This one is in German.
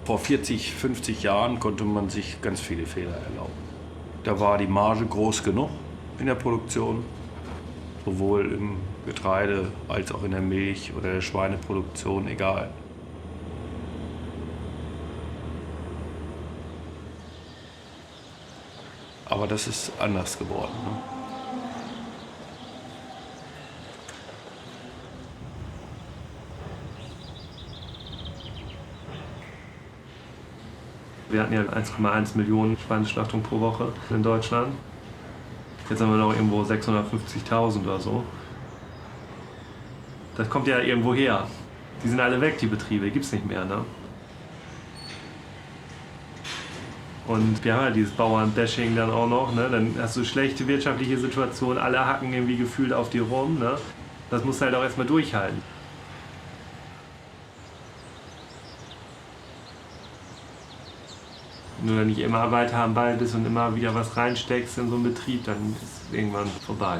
Vor 40, 50 Jahren konnte man sich ganz viele Fehler erlauben. Da war die Marge groß genug in der Produktion, sowohl im Getreide als auch in der Milch- oder der Schweineproduktion, egal. Aber das ist anders geworden. Ne? Wir hatten ja 1,1 Millionen Schweineschlachtungen pro Woche in Deutschland. Jetzt haben wir noch irgendwo 650.000 oder so. Das kommt ja irgendwo her. Die sind alle weg, die Betriebe, gibt es nicht mehr. Ne? Und wir haben ja dieses Bauernbashing dann auch noch. Ne? Dann hast du schlechte wirtschaftliche Situation, alle hacken irgendwie gefühlt auf dir rum. Ne? Das musst du halt auch erstmal durchhalten. Wenn du dann nicht immer weiter am Ball bist und immer wieder was reinsteckst in so einen Betrieb, dann ist es irgendwann vorbei.